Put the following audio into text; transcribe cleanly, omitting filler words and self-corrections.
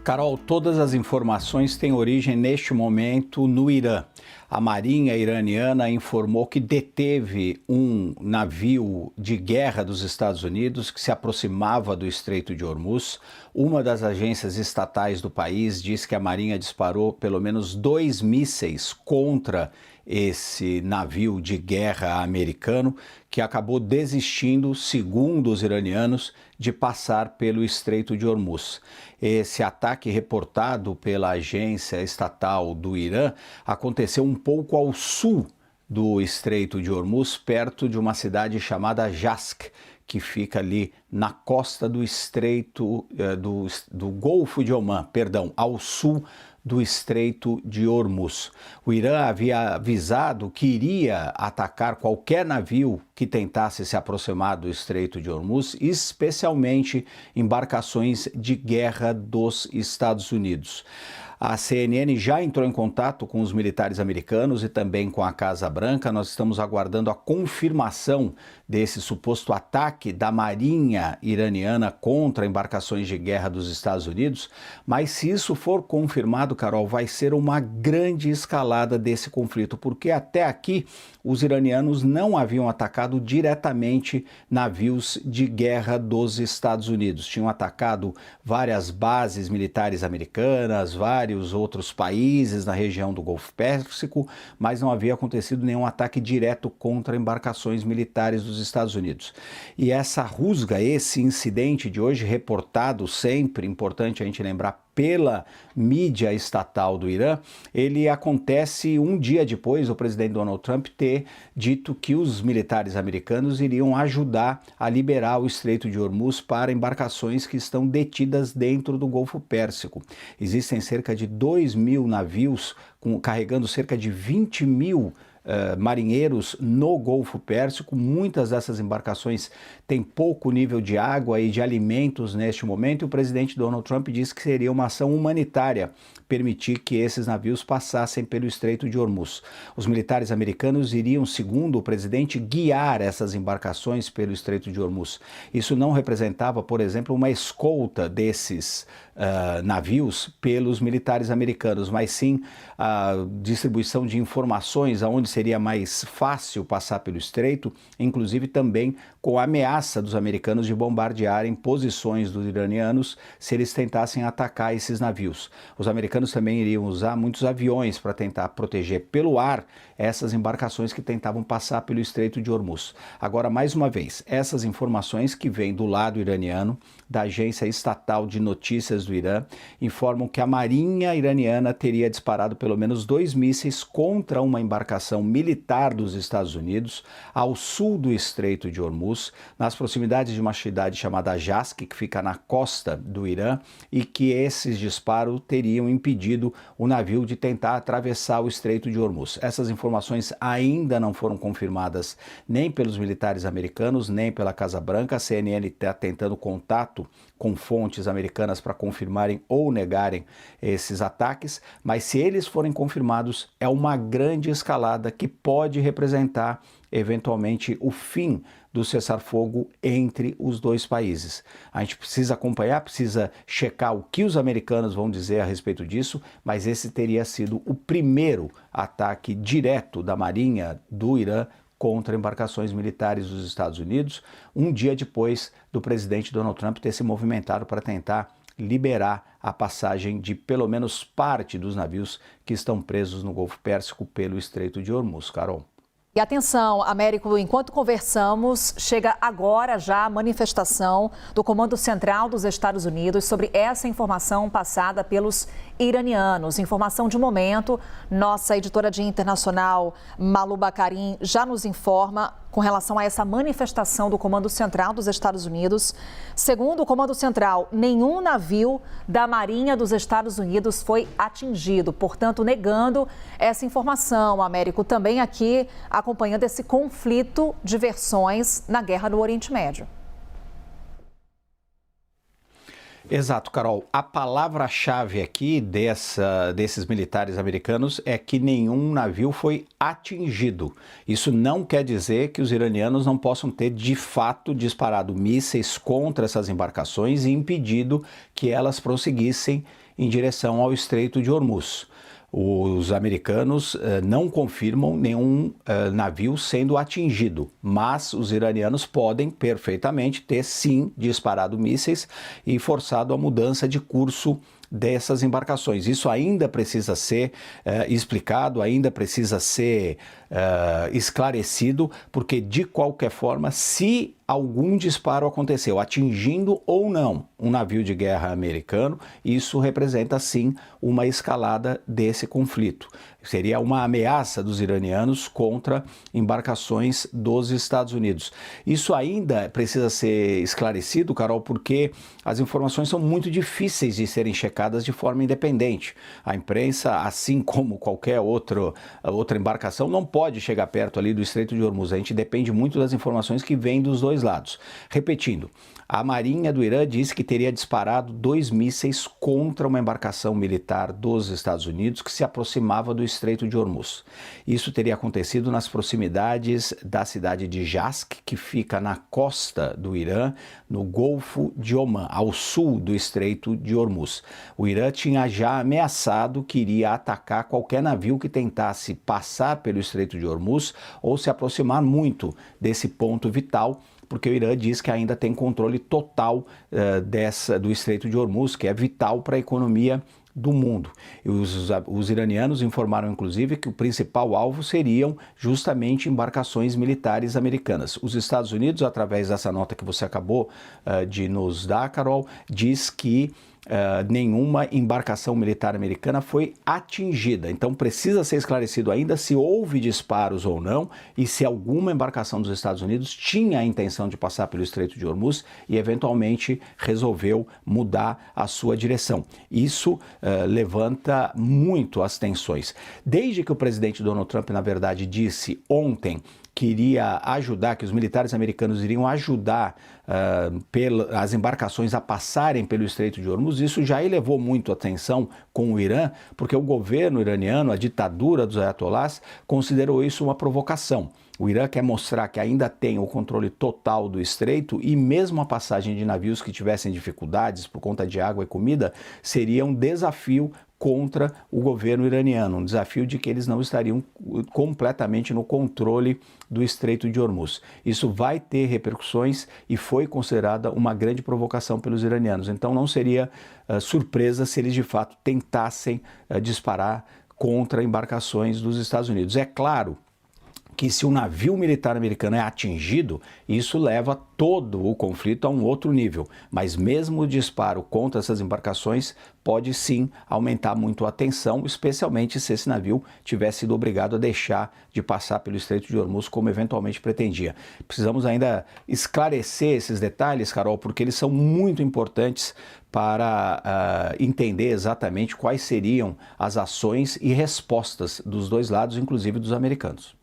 Carol, todas as informações têm origem neste momento no Irã. A Marinha iraniana informou que deteve um navio de guerra dos Estados Unidos que se aproximava do Estreito de Hormuz. Uma das agências estatais do país diz que a Marinha disparou pelo menos 2 mísseis contra esse navio de guerra americano, que acabou desistindo, segundo os iranianos, de passar pelo Estreito de Hormuz. Esse ataque reportado pela agência estatal do Irã aconteceu um pouco ao sul do Estreito de Hormuz, perto de uma cidade chamada Jask, que fica ali na costa do Estreito do Golfo de Omã, ao sul do Estreito de Hormuz. O Irã havia avisado que iria atacar qualquer navio que tentasse se aproximar do Estreito de Hormuz, especialmente embarcações de guerra dos Estados Unidos. A CNN já entrou em contato com os militares americanos e também com a Casa Branca. Nós estamos aguardando a confirmação desse suposto ataque da Marinha iraniana contra embarcações de guerra dos Estados Unidos. Mas se isso for confirmado, Carol, vai ser uma grande escalada desse conflito, porque até aqui os iranianos não haviam atacado diretamente navios de guerra dos Estados Unidos. Tinham atacado várias bases militares americanas, vários outros países na região do Golfo Pérsico, mas não havia acontecido nenhum ataque direto contra embarcações militares dos Estados Unidos. E essa rusga, esse incidente de hoje, reportado sempre, importante a gente lembrar, pela mídia estatal do Irã, ele acontece um dia depois do presidente Donald Trump ter dito que os militares americanos iriam ajudar a liberar o Estreito de Hormuz para embarcações que estão detidas dentro do Golfo Pérsico. Existem cerca de 2.000 navios carregando cerca de 20.000 marinheiros no Golfo Pérsico. Muitas dessas embarcações têm pouco nível de água e de alimentos neste momento, e o presidente Donald Trump disse que seria uma ação humanitária permitir que esses navios passassem pelo Estreito de Hormuz. Os militares americanos iriam, segundo o presidente, guiar essas embarcações pelo Estreito de Hormuz. Isso não representava, por exemplo, uma escolta desses navios pelos militares americanos, mas sim a distribuição de informações aonde seria mais fácil passar pelo estreito, inclusive também com a ameaça dos americanos de bombardearem posições dos iranianos se eles tentassem atacar esses navios. Os americanos também iriam usar muitos aviões para tentar proteger pelo ar essas embarcações que tentavam passar pelo Estreito de Hormuz. Agora, mais uma vez, essas informações que vêm do lado iraniano, da agência estatal de notícias do Irã, informam que a Marinha iraniana teria disparado pelo menos 2 mísseis contra uma embarcação militar dos Estados Unidos ao sul do Estreito de Hormuz, nas proximidades de uma cidade chamada Jask, que fica na costa do Irã, e que esses disparos teriam impedido o navio de tentar atravessar o Estreito de Hormuz. Essas informações ainda não foram confirmadas nem pelos militares americanos, nem pela Casa Branca. A CNN está tentando contato com fontes americanas para confirmarem ou negarem esses ataques, mas se eles forem confirmados, é uma grande escalada que pode representar eventualmente o fim do cessar-fogo entre os dois países. A gente precisa acompanhar, precisa checar o que os americanos vão dizer a respeito disso, mas esse teria sido o primeiro ataque direto da Marinha do Irã contra embarcações militares dos Estados Unidos, um dia depois do presidente Donald Trump ter se movimentado para tentar liberar a passagem de pelo menos parte dos navios que estão presos no Golfo Pérsico pelo Estreito de Hormuz. Carol. E atenção, Américo, enquanto conversamos, chega agora já a manifestação do Comando Central dos Estados Unidos sobre essa informação passada pelos iranianos. Informação de momento, nossa editora de internacional, Malu Bacarin, já nos informa com relação a essa manifestação do Comando Central dos Estados Unidos. Segundo o Comando Central, nenhum navio da Marinha dos Estados Unidos foi atingido, portanto, negando essa informação. Américo, também aqui acompanhando esse conflito de versões na guerra no Oriente Médio. Exato, Carol. A palavra-chave aqui desses militares americanos é que nenhum navio foi atingido. Isso não quer dizer que os iranianos não possam ter, de fato, disparado mísseis contra essas embarcações e impedido que elas prosseguissem em direção ao Estreito de Hormuz. Os americanos não confirmam nenhum navio sendo atingido, mas os iranianos podem perfeitamente ter sim disparado mísseis e forçado a mudança de curso dessas embarcações. Isso ainda precisa ser explicado, ainda precisa ser esclarecido, porque de qualquer forma, se algum disparo aconteceu, atingindo ou não um navio de guerra americano, isso representa sim uma escalada desse conflito. Seria uma ameaça dos iranianos contra embarcações dos Estados Unidos. Isso ainda precisa ser esclarecido, Carol, porque as informações são muito difíceis de serem checadas de forma independente. A imprensa, assim como qualquer outra embarcação, não pode chegar perto ali do Estreito de Hormuz. A gente depende muito das informações que vêm dos dois lados. Repetindo, a Marinha do Irã disse que teria disparado 2 mísseis contra uma embarcação militar dos Estados Unidos que se aproximava do Estreito de Hormuz. Isso teria acontecido nas proximidades da cidade de Jask, que fica na costa do Irã, no Golfo de Omã, ao sul do Estreito de Hormuz. O Irã tinha já ameaçado que iria atacar qualquer navio que tentasse passar pelo Estreito de Hormuz ou se aproximar muito desse ponto vital, porque o Irã diz que ainda tem controle total do Estreito de Hormuz, que é vital para a economia do mundo. E os iranianos informaram, inclusive, que o principal alvo seriam justamente embarcações militares americanas. Os Estados Unidos, através dessa nota que você acabou de nos dar, Carol, diz que nenhuma embarcação militar americana foi atingida. Então precisa ser esclarecido ainda se houve disparos ou não e se alguma embarcação dos Estados Unidos tinha a intenção de passar pelo Estreito de Hormuz e eventualmente resolveu mudar a sua direção. Isso levanta muito as tensões. Desde que o presidente Donald Trump, na verdade, disse ontem que iria ajudar, que os militares americanos iriam ajudar as embarcações a passarem pelo Estreito de Hormuz, isso já elevou muito a tensão com o Irã, porque o governo iraniano, a ditadura dos ayatolás, considerou isso uma provocação. O Irã quer mostrar que ainda tem o controle total do estreito e mesmo a passagem de navios que tivessem dificuldades por conta de água e comida seria um desafio contra o governo iraniano, um desafio de que eles não estariam completamente no controle do Estreito de Hormuz. Isso vai ter repercussões e foi considerada uma grande provocação pelos iranianos. Então não seria surpresa se eles de fato tentassem disparar contra embarcações dos Estados Unidos. É claro que se um navio militar americano é atingido, isso leva todo o conflito a um outro nível. Mas mesmo o disparo contra essas embarcações pode sim aumentar muito a tensão, especialmente se esse navio tivesse sido obrigado a deixar de passar pelo Estreito de Hormuz como eventualmente pretendia. Precisamos ainda esclarecer esses detalhes, Carol, porque eles são muito importantes para entender exatamente quais seriam as ações e respostas dos dois lados, inclusive dos americanos.